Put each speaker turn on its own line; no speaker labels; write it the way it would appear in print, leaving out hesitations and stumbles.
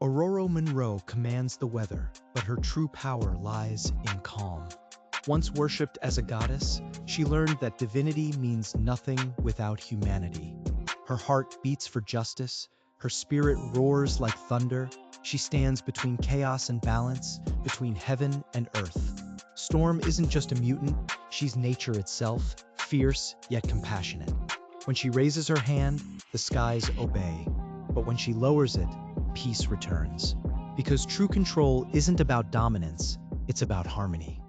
Aurora Monroe commands the weather, but her true power lies in calm. Once worshipped as a goddess, she learned that divinity means nothing without humanity. Her heart beats for justice, her spirit roars like thunder. She stands between chaos and balance, between heaven and earth. Storm isn't just a mutant, she's nature itself, fierce yet compassionate. When she raises her hand, the skies obey. But when she lowers it, peace returns. Because true control isn't about dominance, it's about harmony.